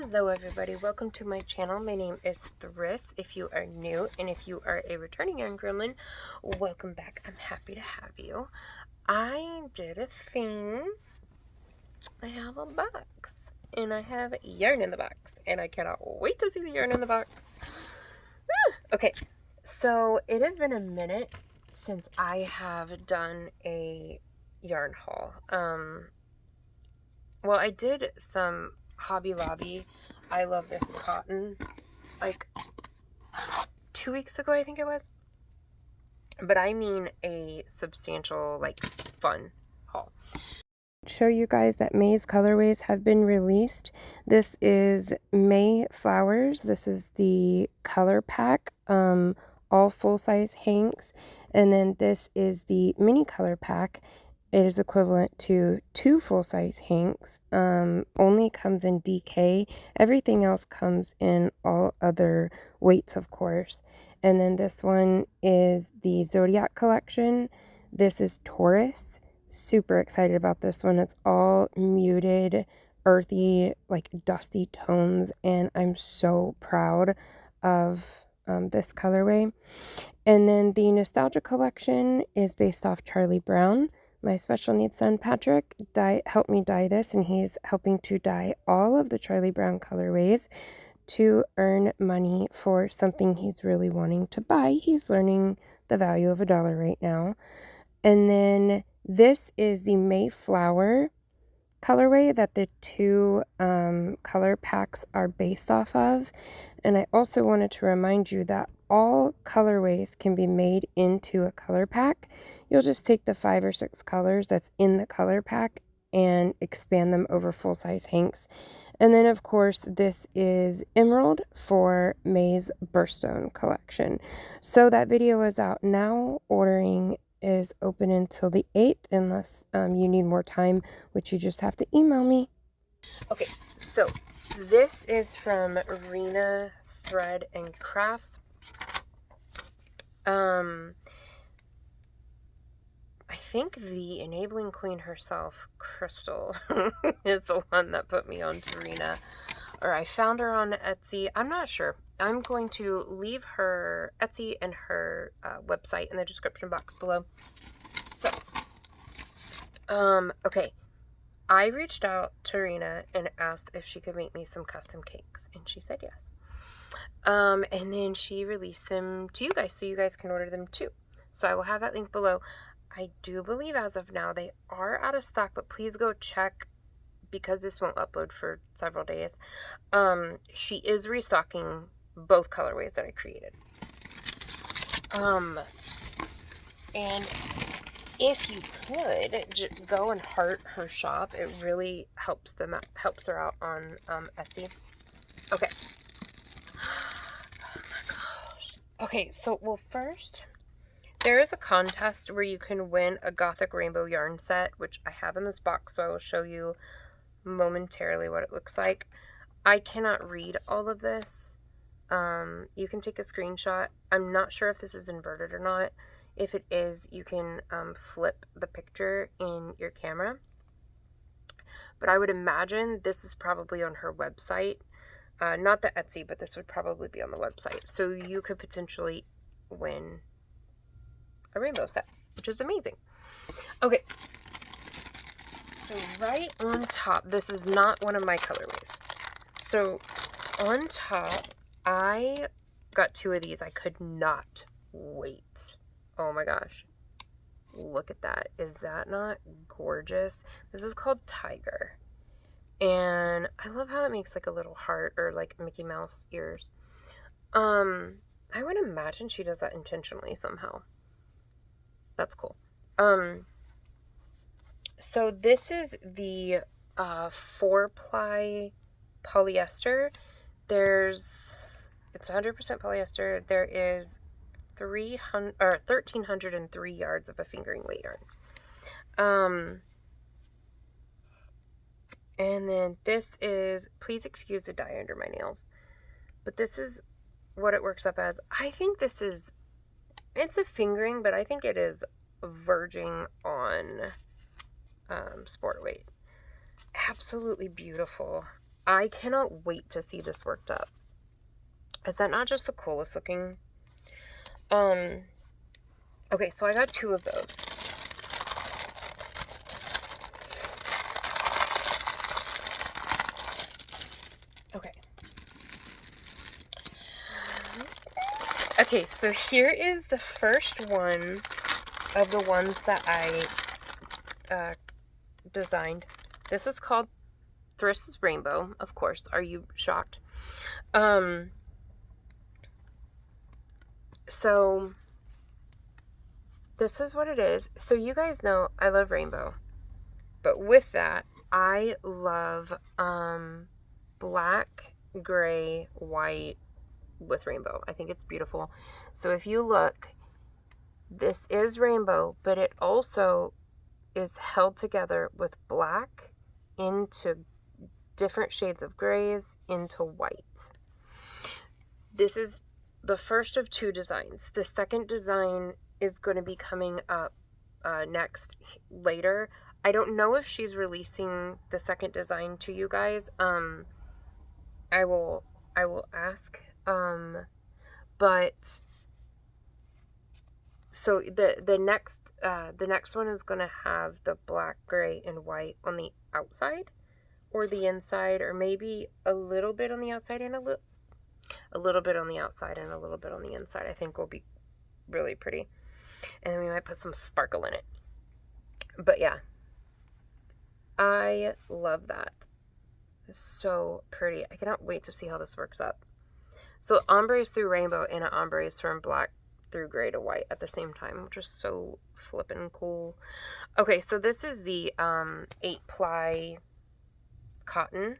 Hello everybody, welcome to my channel. My name is Thryss if you are new, and if you are a returning yarn gremlin, welcome back. I'm happy to have you. I did a thing. I have a box and I have yarn in the box and I cannot wait to see the yarn in the box. Okay, so it has been a minute since I have done a yarn haul. Well, I did some Hobby Lobby I love this cotton like 2 weeks ago, I think it was, but I mean a substantial, like, fun haul. Show you guys that May's colorways have been released. This is May Flowers. This is the color pack, all full-size hanks, and then this is the mini color pack. It is equivalent to 2 full-size hanks. Only comes in DK. Everything else comes in all other weights, of course. And then this one is the Zodiac collection. This is Taurus. Super excited about this one. It's all muted, earthy, like dusty tones, and I'm so proud of this colorway. And then the Nostalgia collection is based off Charlie Brown. My special needs son, Patrick, helped me dye this, and he's helping to dye all of the Charlie Brown colorways to earn money for something he's really wanting to buy. He's learning the value of $1 right now. And then this is the Mayflower colorway that the 2 color packs are based off of. And I also wanted to remind you that all colorways can be made into a color pack. You'll just take the 5 or 6 colors that's in the color pack and expand them over full-size hanks. And then, of course, this is Emerald for May's Birthstone collection. So that video is out now. Ordering is open until the 8th unless you need more time, which you just have to email me. Okay, so this is from Reena Thread and Crafts. I think the enabling queen herself, Crystal, is the one that put me on to Reena, or I found her on Etsy. I'm not sure. I'm going to leave her Etsy and her website in the description box below. So, okay. I reached out to Reena and asked if she could make me some custom cakes, and she said yes. And then she released them to you guys, so you guys can order them too. So I will have that link below. I do believe as of now they are out of stock, but please go check because this won't upload for several days. She is restocking both colorways that I created. And if you could go and heart her shop, it really helps her out on Etsy. Okay. Oh my gosh. Okay, so well, first there is a contest where you can win a Gothic rainbow yarn set, which I have in this box, so I will show you momentarily what it looks like. I cannot read all of this. You can take a screenshot. I'm not sure if this is inverted or not. If it is, you can flip the picture in your camera. But I would imagine this is probably on her website. Not the Etsy, but this would probably be on the website. So you could potentially win a rainbow set, which is amazing. Okay. So right on top, this is not one of my colorways. So on top, I got 2 of these. I could not wait. Oh my gosh. Look at that. Is that not gorgeous? This is called Tiger. And I love how it makes like a little heart or like Mickey Mouse ears. I would imagine she does that intentionally somehow. That's cool. So this is the 4-ply polyester. It's 100% polyester. There is 1,303 yards of a fingering weight yarn. And then this is, please excuse the dye under my nails, but this is what it works up as. I think this is, it's a fingering, but I think it is verging on sport weight. Absolutely beautiful. I cannot wait to see this worked up. Is that not just the coolest looking? Okay, so I got 2 of those. Okay. Okay, so here is the first one of the ones that I designed. This is called Thryss Rainbow, of course. Are you shocked? So this is what it is. So you guys know I love rainbow. But with that, I love black, gray, white with rainbow. I think it's beautiful. So if you look, this is rainbow, but it also is held together with black into different shades of grays into white. This is the first of 2 designs. The second design is going to be coming up later. I don't know if she's releasing the second design to you guys. I will ask. But so the next one is going to have the black, gray, and white on the outside or the inside, or maybe a little bit on the outside and a little bit on the outside and a little bit on the inside. I think will be really pretty. And then we might put some sparkle in it. But yeah, I love that. It's so pretty. I cannot wait to see how this works up. So ombre through rainbow and an ombre from black through gray to white at the same time, which is so flippin' cool. Okay, so this is the 8-ply cotton,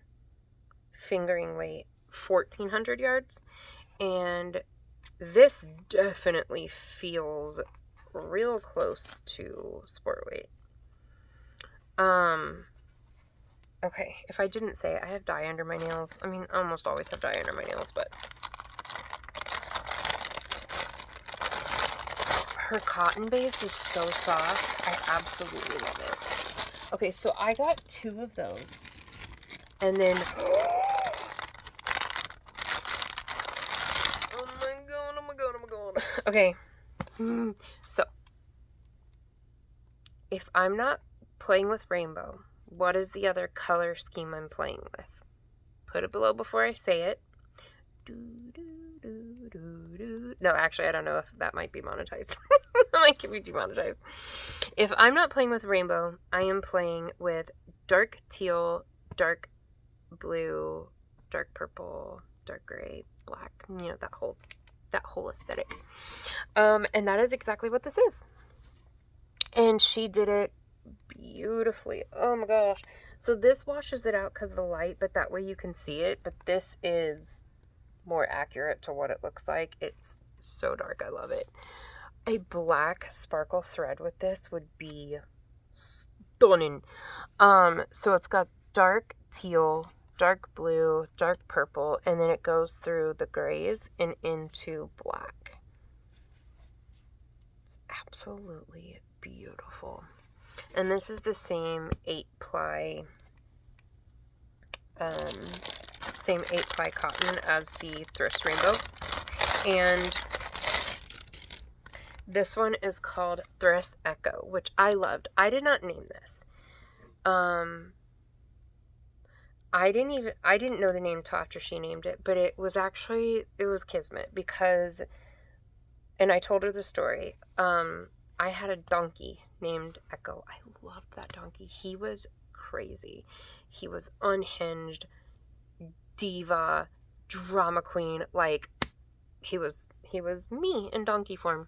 fingering weight, 1,400 yards. And this definitely feels real close to sport weight. Okay, if I didn't say it, I have dye under my nails. I mean, I almost always have dye under my nails, but her cotton base is so soft. I absolutely love it. Okay, so I got 2 of those. And then oh my god. Okay. So if I'm not playing with rainbow, what is the other color scheme I'm playing with? Put it below before I say it. No, actually, I don't know if that might be monetized. That might be demonetized. If I'm not playing with rainbow, I am playing with dark teal, dark blue, dark purple, dark gray, black. You know, that whole aesthetic. And that is exactly what this is. And she did it beautifully. Oh my gosh. So this washes it out because of the light, but that way you can see it. But this is more accurate to what it looks like. It's so dark. I love it. A black sparkle thread with this would be stunning. So it's got dark teal, dark blue, dark purple, and then it goes through the grays and into black. It's absolutely beautiful. And this is the same 8-ply cotton as the Thryss Rainbow. And this one is called Thryss Echo, which I loved. I did not name this. I didn't know the name till after she named it, but it was kismet because, and I told her the story. I had a donkey named Echo. I loved that donkey. He was crazy. He was unhinged, diva, drama queen. Like, he was me in donkey form.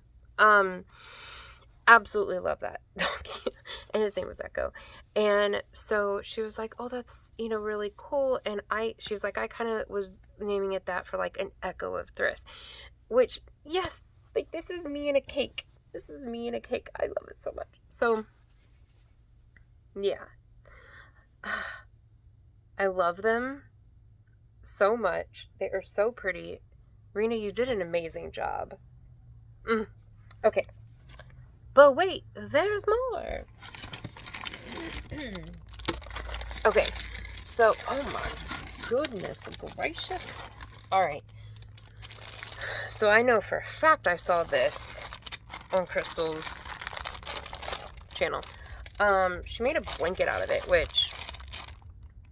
Absolutely love that donkey. And his name was Echo. And so she was like, oh, that's, really cool. And she's like, I kind of was naming it that for like an echo of Thryss, which, yes, like, this is me in a cake. This is me in a cake. I love it so much. So, yeah. I love them so much. They are so pretty. Reena, you did an amazing job. Okay. But wait, there's more. Okay. So, oh my goodness gracious. Alright. So I know for a fact I saw this on Crystal's channel. She made a blanket out of it, which,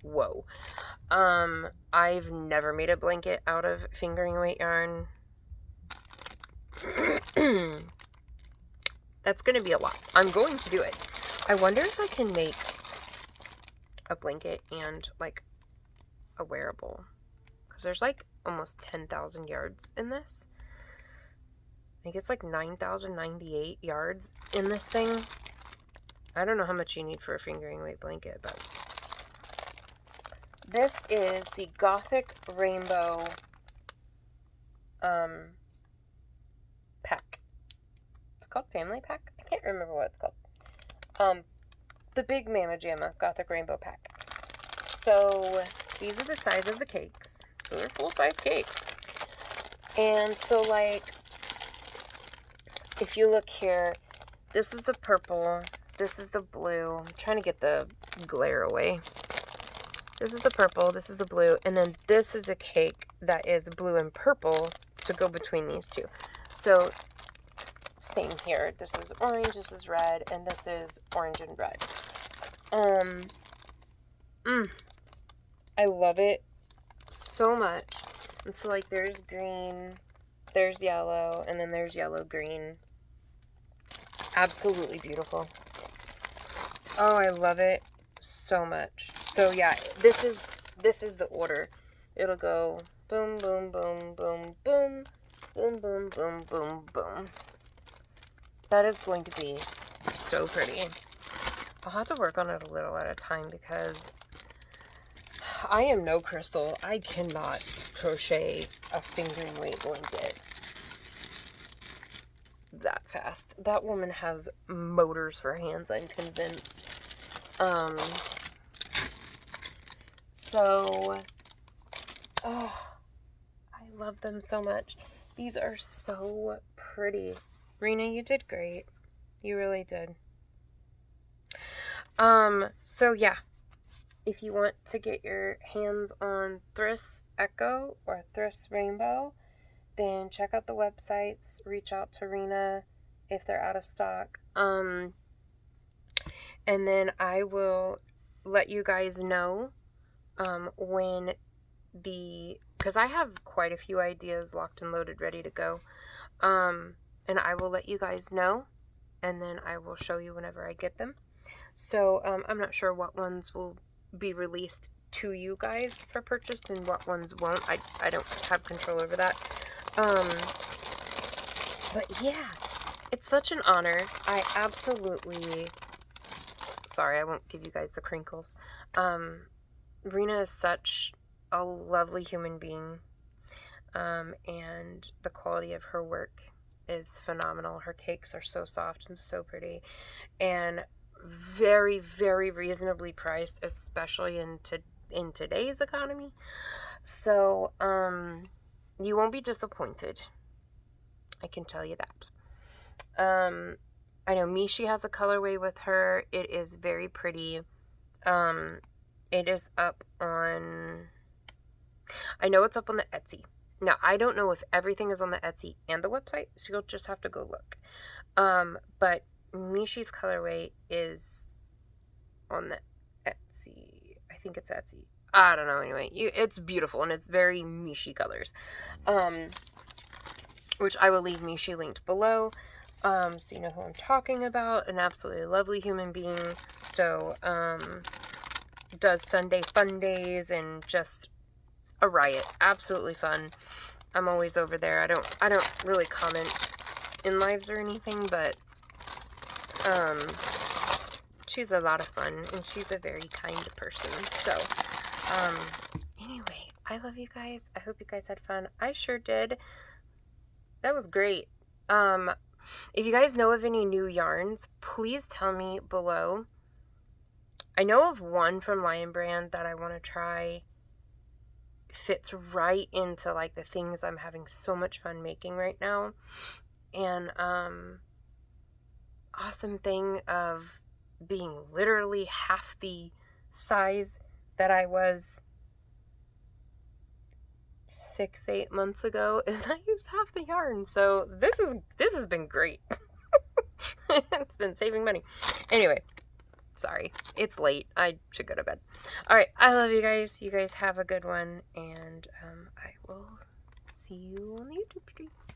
whoa. I've never made a blanket out of fingering weight yarn. That's gonna be a lot. I'm going to do it. I wonder if I can make a blanket and like a wearable, because there's like almost 10,000 yards in this. I think it's like 9,098 yards in this thing. I don't know how much you need for a fingering weight blanket, but this is the Gothic Rainbow pack. It's called Family Pack? I can't remember what it's called. The Big Mama Jamma Gothic Rainbow Pack. So these are the size of the cakes. So they're full-size cakes. And so, like, if you look here, this is the purple, this is the blue. I'm trying to get the glare away. This is the purple, this is the blue, and then this is a cake that is blue and purple to go between these two. So, same here. This is orange, this is red, and this is orange and red. I love it so much. And so, like, there's green, there's yellow, and then there's yellow green. Absolutely beautiful. Oh, I love it so much. So yeah, this is the order. It'll go boom, boom, boom, boom, boom, boom, boom, boom, boom, boom. That is going to be so pretty. I'll have to work on it a little at a time because I am no Crystal. I cannot crochet a fingering weight blanket that fast. That woman has motors for hands, I'm convinced. So, oh, I love them so much. These are so pretty. Reena, you did great. You really did. So yeah, if you want to get your hands on Thryss Echo or Thryss Rainbow, then check out the websites, reach out to Reena if they're out of stock. And then I will let you guys know when because I have quite a few ideas locked and loaded, ready to go. And I will let you guys know, and then I will show you whenever I get them. So, I'm not sure what ones will be released to you guys for purchase and what ones won't. I don't have control over that. But yeah, it's such an honor. I absolutely, sorry, I won't give you guys the crinkles. Reena is such a lovely human being. And the quality of her work is phenomenal. Her cakes are so soft and so pretty, and very, very reasonably priced, especially in today's economy. So, you won't be disappointed. I can tell you that. I know Mishi has a colorway with her. It is very pretty. It is up on, I know it's up on the Etsy. Now, I don't know if everything is on the Etsy and the website, so you'll just have to go look. But Mishi's colorway is on the Etsy. I think it's Etsy. I don't know. Anyway, it's beautiful, and it's very Mishi colors. Which I will leave Mishi linked below. So you know who I'm talking about. An absolutely lovely human being. So, does Sunday fun days and just a riot. Absolutely fun. I'm always over there. I don't really comment in lives or anything, but she's a lot of fun, and she's a very kind person. So anyway, I love you guys. I hope you guys had fun. I sure did. That was great. If you guys know of any new yarns, please tell me below. I know of one from Lion Brand that I want to try. Fits right into like the things I'm having so much fun making right now. And awesome thing of being literally half the size that I was 6-8 months ago is I used half the yarn. So this has been great. It's been saving money. Anyway, sorry. It's late. I should go to bed. All right. I love you guys. You guys have a good one. And I will see you on the YouTube streets.